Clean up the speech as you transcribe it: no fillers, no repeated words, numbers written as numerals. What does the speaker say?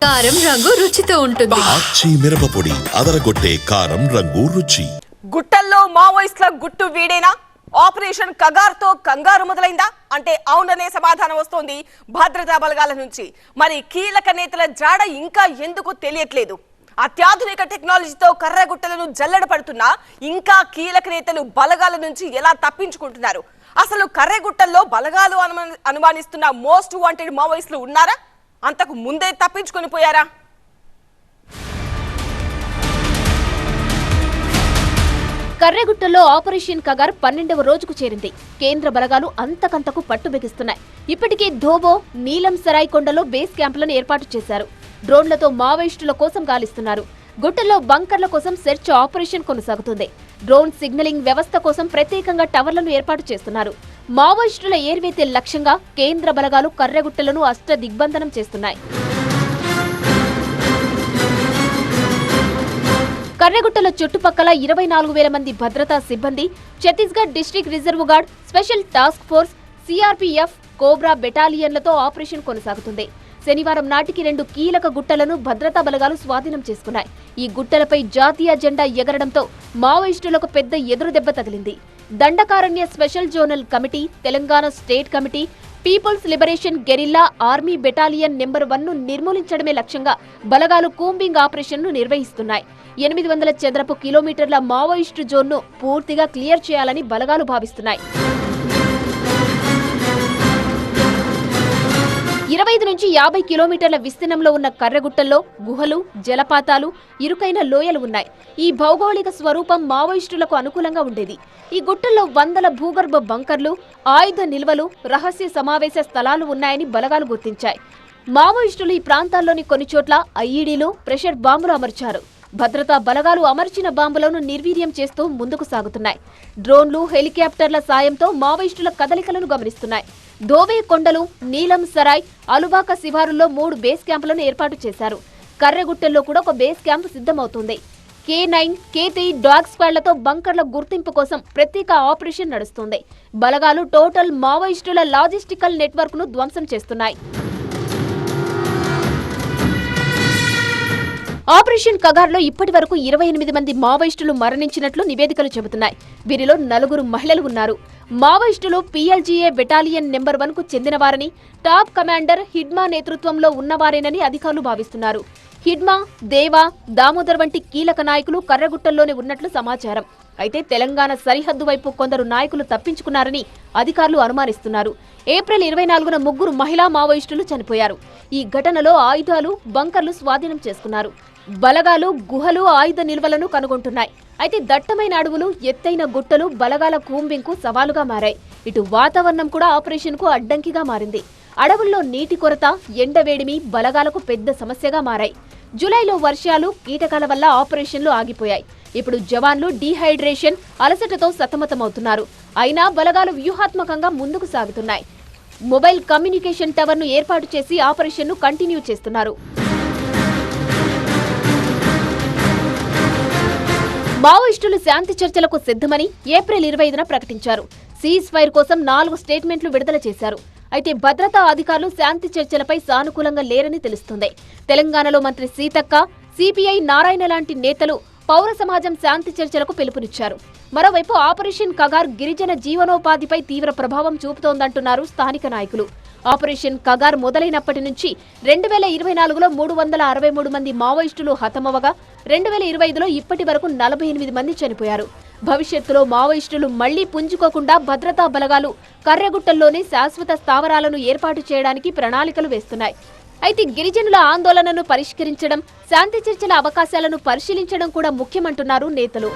కారం రంగు రుచితో ఉంటుంది. ఆచి మిరపపొడి అదరగొట్టే కారం రంగు రుచి. గుట్టల్లో మావోయిస్టుల గుట్టు వీడేనా? ఆపరేషన్ కగార్తో కంగారు మొదలైందా అంటే అవుననే సమాధానం వస్తోంది భద్రతా బలగాల నుంచి. మరి కీలక నేతల జాడ ఇంకా ఎందుకు తెలియట్లేదు? అత్యాధునిక టెక్నాలజీతో కర్రగుట్టలను జల్లెడ పడుతున్నా ఇంకా కీలక నేతలు బలగాల నుంచి ఎలా తప్పించుకుంటున్నారు? అసలు కర్రగుట్టల్లో బలగాలు అనుమానిస్తున్న మోస్ట్ వాంటెడ్ మావోయిస్టులు ఉన్నారా? అంతకు ముందే తప్పించుకొని పోయారా? కర్రెగుట్టలో ఆపరేషన్ కగార్ 12వ రోజుకు చేరింది. కేంద్ర బలగాలు అంతకంతకు పట్టు బిగిస్తున్నాయి. ఇప్పటికే ధోబో, నీలం సరాయ్ కొండలో బేస్ క్యాంపులను ఏర్పాటు చేశారు. డ్రోన్లతో మావోయిస్టుల కోసం గాలిస్తున్నారు. గుట్టల్లో బంకర్ల కోసం సెర్చ్ ఆపరేషన్ కొనసాగుతుంది. డ్రోన్ సిగ్నలింగ్ వ్యవస్థ కోసం ప్రత్యేకంగా టవర్లను ఏర్పాటు చేస్తున్నారు. మావోయిస్టుల ఏర్వేతే లక్ష్యంగా కేంద్ర బలగాలు కర్రెగుట్టలను అష్ట దిగ్బంధనం చేస్తున్నాయి. కర్రెగుట్టల చుట్టుపక్కల 24,000 మంది భద్రతా సిబ్బంది, Chhattisgarh District Reserve Guard, Special Task Force, CRPF, COBRA బెటాలియన్లతో ఆపరేషన్ కొనసాగుతుంది. శనివారం నాటికి 2 కీలక గుట్టలను భద్రతా బలగాలు స్వాధీనం చేసుకున్నాయి. ఈ గుట్టలపై జాతీయ జెండా ఎగరడంతో మావోయిస్టులకు పెద్ద ఎదురుదెబ్బ తగిలింది. Dandakaranya Special Zonal Committee, Telangana State Committee, People's Liberation Guerrilla Army battalion number 1ను నిర్మూలించడమే లక్ష్యంగా బలగాలు కూంబింగ్ ఆపరేషన్ను నిర్వహిస్తున్నాయి. 800 చదరపు కిలోమీటర్ల మావోయిస్టు జోన్ను పూర్తిగా క్లియర్ చేయాలని బలగాలు భావిస్తున్నాయి. 25 నుంచి 50 కిలోమీటర్ల విస్తీర్ణంలో ఉన్న కర్రగుట్టల్లో గుహలు, జలపాతాలు, ఇరుకైన లోయలు ఉన్నాయి. ఈ భౌగోళిక స్వరూపం మావోయిస్టులకు అనుకూలంగా ఉండేది. ఈ గుట్టల్లో వందల భూగర్భ బంకర్లు, ఆయుధ నిల్వలు, రహస్య సమావేశ స్థలాలు ఉన్నాయని బలగాలు గుర్తించాయి. మావోయిస్టులు ఈ ప్రాంతాల్లోని కొన్ని చోట్ల ఐఈడీలు, ప్రెషర్ బాంబులు అమర్చారు. భద్రతా బలగాలు అమర్చిన బాంబులను నిర్వీర్యం చేస్తూ ముందుకు సాగుతున్నాయి. డ్రోన్లు, హెలికాప్టర్ల సాయంతో మావోయిస్టుల కదలికలను గమనిస్తున్నాయి. ధోబే కొండలు, నీలం సరాయ్, అలుబాక శివారుల్లో 3 బేస్ క్యాంపులను ఏర్పాటు చేశారు. కర్రెగుట్టల్లో కూడా ఒక బేస్ క్యాంపు సిద్ధమవుతుంది. K9, K3 డాగ్ స్క్వాడ్లతో బంకర్ల గుర్తింపు కోసం ప్రత్యేక ఆపరేషన్ నడుస్తుంది. బలగాలు టోటల్ మావోయిస్టుల లాజిస్టికల్ నెట్వర్క్ ను ధ్వంసం చేస్తున్నాయి. ఆపరేషన్ కగార్లో ఇప్పటి వరకు 28 మంది మావోయిస్టులు మరణించినట్లు నివేదికలు చెబుతున్నాయి. వీరిలో 4 మహిళలు ఉన్నారు. మావోయిస్టులు PLGA బెటాలియన్ నెంబర్ 1కు చెందినవారని, టాప్ కమాండర్ హిడ్మా నేతృత్వంలో ఉన్నవారేనని అధికారులు భావిస్తున్నారు. హిడ్మా, దేవా, దామోదర్ వంటి కీలక నాయకులు కర్రగుట్టల్లోనే ఉన్నట్లు సమాచారం. అయితే తెలంగాణ సరిహద్దు వైపు కొందరు నాయకులు తప్పించుకున్నారని అధికారులు అనుమానిస్తున్నారు. ఏప్రిల్ 24న 3 మహిళా మావోయిస్టులు చనిపోయారు. ఈ ఘటనలో ఆయుధాలు, బంకర్లు స్వాధీనం చేసుకున్నారు. బలగాలు గుహలు, ఆయుధ నిల్వలను కనుగొంటున్నాయి. అయితే దట్టమైన అడవులు, ఎత్తైన గుట్టలు బలగాల కూంబింగ్కు సవాలుగా మారాయి. ఇటు వాతావరణం కూడా ఆపరేషన్కు అడ్డంకిగా మారింది. అడవుల్లో నీటి కొరత, ఎండవేడిమి బలగాలకు పెద్ద సమస్యగా మారాయి. జూలైలో వర్షాలు, కీటకాల వల్ల ఆపరేషన్లు ఆగిపోయాయి. ఇప్పుడు జవాన్లు డీహైడ్రేషన్, అలసటతో సతమతమవుతున్నారు. అయినా బలగాలు వ్యూహాత్మకంగా ముందుకు సాగుతున్నాయి. మొబైల్ కమ్యూనికేషన్ టవర్ను ఏర్పాటు చేసి ఆపరేషన్ను కంటిన్యూ చేస్తున్నారు. మావోయిస్టులు శాంతి చర్చలకు సిద్ధమని ఏప్రిల్ 25న ప్రకటించారు. సీజ్ ఫైర్ కోసం 4 స్టేట్మెంట్లు విడుదల చేశారు. అయితే భద్రతా అధికారులు శాంతి చర్చలపై సానుకూలంగా లేరని తెలుస్తుంది. తెలంగాణలో మంత్రి సీతక్క, సిపిఐ నారాయణ లాంటి నేతలు పౌర సమాజం శాంతి చర్చలకు పిలుపునిచ్చారు. మరోవైపు ఆపరేషన్ కగార్ గిరిజన జీవనోపాధిపై తీవ్ర ప్రభావం చూపుతోందంటున్నారు స్థానిక నాయకులు. ఆపరేషన్ కగార్ మొదలైనప్పటి నుంచి 2024లో 363 మంది మావోయిస్టులు హతమవగా 2025లో ఇప్పటి వరకు 48 మంది చనిపోయారు. భవిష్యత్తులో మావోయిస్టులు మళ్లీ పుంజుకోకుండా భద్రతా బలగాలు కర్రెగుట్టల్లోనే శాశ్వత స్థావరాలను ఏర్పాటు చేయడానికి ప్రణాళికలు వేస్తున్నాయి. అయితే గిరిజనుల ఆందోళనను పరిష్కరించడం, శాంతి చర్చల అవకాశాలను పరిశీలించడం కూడా ముఖ్యమంటున్నారు నేతలు.